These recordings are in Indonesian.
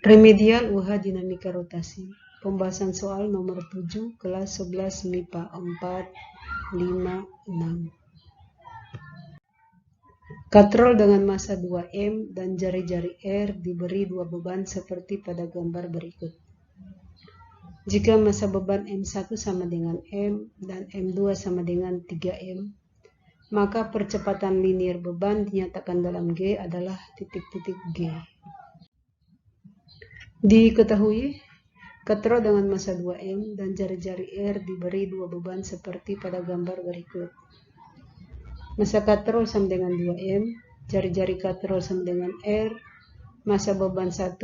Remedial UH Dinamika Rotasi. Pembahasan soal nomor 7 kelas 11 MIPA 4, 5, 6. Katrol dengan massa 2M dan jari-jari R diberi dua beban seperti pada gambar berikut. Jika massa beban M1 sama dengan M dan M2 sama dengan 3M, maka percepatan linier beban dinyatakan dalam G adalah titik-titik G. Diketahui, katrol dengan massa 2M dan jari-jari R diberi dua beban seperti pada gambar berikut. Massa katrol sama dengan 2M, jari-jari katrol sama dengan R, massa beban 1,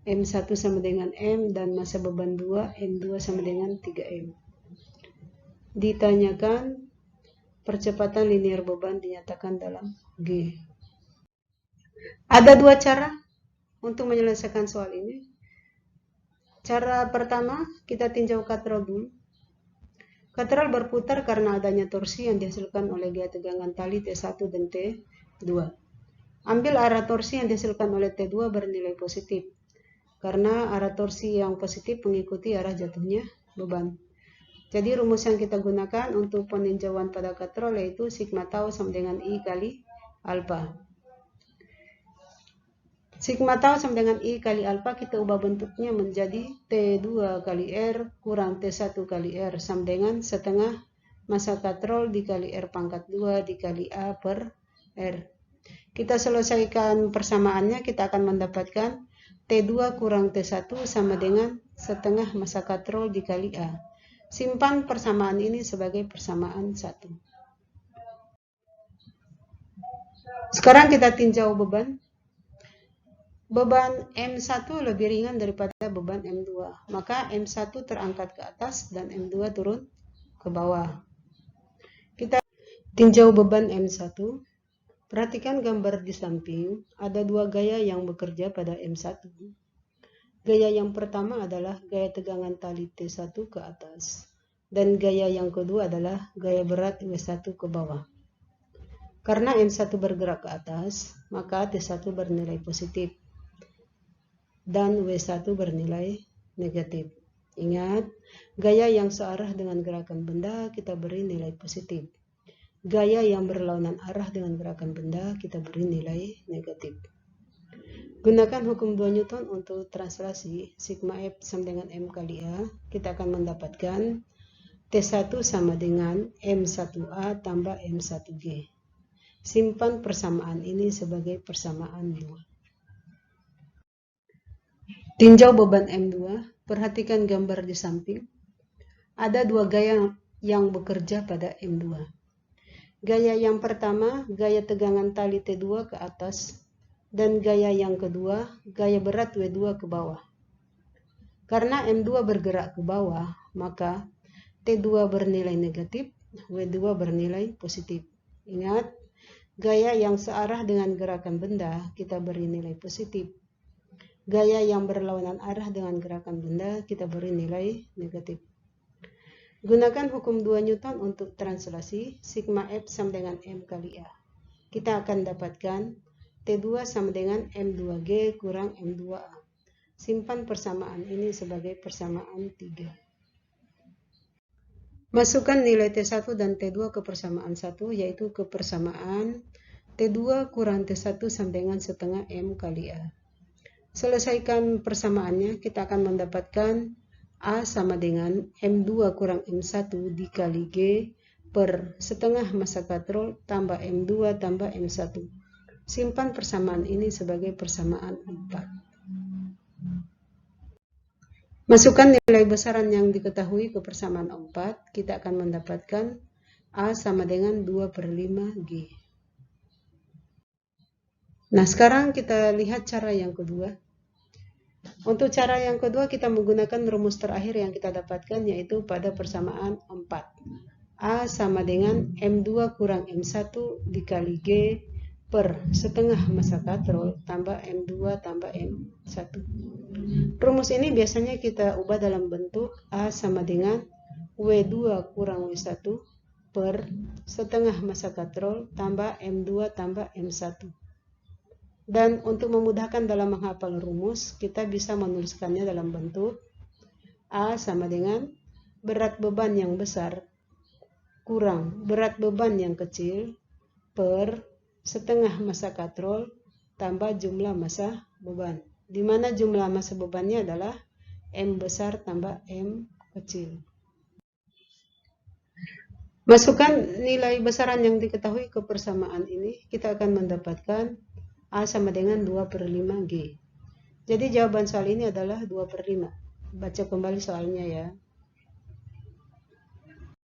M1 sama dengan M, dan massa beban 2, M2 sama dengan 3M. Ditanyakan, percepatan linier beban dinyatakan dalam G. Ada dua cara untuk menyelesaikan soal ini. Cara pertama, kita tinjau katrol dulu. Katrol berputar karena adanya torsi yang dihasilkan oleh gaya tegangan tali T1 dan T2. Ambil arah torsi yang dihasilkan oleh T2 bernilai positif, karena arah torsi yang positif mengikuti arah jatuhnya beban. Jadi rumus yang kita gunakan untuk peninjauan pada katrol yaitu sigma tau sama dengan I kali alfa. Sigma tau sama dengan I kali alfa kita ubah bentuknya menjadi T2 kali R kurang T1 kali R sama dengan setengah massa katrol dikali R pangkat 2 dikali A per R. Kita selesaikan persamaannya, kita akan mendapatkan T2 kurang T1 sama dengan setengah massa katrol dikali A. Simpan persamaan ini sebagai persamaan 1. Sekarang kita tinjau beban. Beban M1 lebih ringan daripada beban M2, maka M1 terangkat ke atas dan M2 turun ke bawah. Kita tinjau beban M1. Perhatikan gambar di samping, ada dua gaya yang bekerja pada M1. Gaya yang pertama adalah gaya tegangan tali T1 ke atas, dan gaya yang kedua adalah gaya berat W1 ke bawah. Karena M1 bergerak ke atas, maka T1 bernilai positif dan W1 bernilai negatif. Ingat, gaya yang searah dengan gerakan benda kita beri nilai positif. Gaya yang berlawanan arah dengan gerakan benda kita beri nilai negatif. Gunakan hukum 2 Newton untuk translasi sigma F sama dengan M kali A. Kita akan mendapatkan T1 sama dengan M1A tambah M1G. Simpan persamaan ini sebagai persamaan 2. Tinjau beban M2, perhatikan gambar di samping. Ada dua gaya yang bekerja pada M2. Gaya yang pertama, gaya tegangan tali T2 ke atas, dan gaya yang kedua, gaya berat W2 ke bawah. Karena M2 bergerak ke bawah, maka T2 bernilai negatif, W2 bernilai positif. Ingat, gaya yang searah dengan gerakan benda kita beri nilai positif. Gaya yang berlawanan arah dengan gerakan benda kita beri nilai negatif. Gunakan hukum 2 Newton untuk translasi sigma F sama dengan M kali A. Kita akan dapatkan T2 sama dengan M2G kurang M2A. Simpan persamaan ini sebagai persamaan 3. Masukkan nilai T1 dan T2 ke persamaan 1, yaitu ke persamaan T2 kurang T1 sama dengan setengah M kali A. Selesaikan persamaannya, kita akan mendapatkan A sama dengan M2 kurang M1 dikali G per setengah massa katrol tambah M2 tambah M1. Simpan persamaan ini sebagai persamaan 4. Masukkan nilai besaran yang diketahui ke persamaan 4, kita akan mendapatkan A sama dengan 2/5 G. Nah, sekarang kita lihat cara yang kedua. Untuk cara yang kedua kita menggunakan rumus terakhir yang kita dapatkan yaitu pada persamaan 4. A sama dengan M2 kurang M1 dikali G per setengah massa katrol tambah M2 tambah M1. Rumus ini biasanya kita ubah dalam bentuk A sama dengan W2 kurang W1 per setengah massa katrol tambah M2 tambah M1. Dan untuk memudahkan dalam menghafal rumus, kita bisa menuliskannya dalam bentuk A sama dengan berat beban yang besar kurang berat beban yang kecil per setengah massa katrol tambah jumlah massa beban, di mana jumlah massa bebannya adalah M besar tambah M kecil. Masukkan nilai besaran yang diketahui ke persamaan ini, kita akan mendapatkan A sama dengan 2/5 G. Jadi jawaban soal ini adalah 2/5. Baca kembali soalnya ya.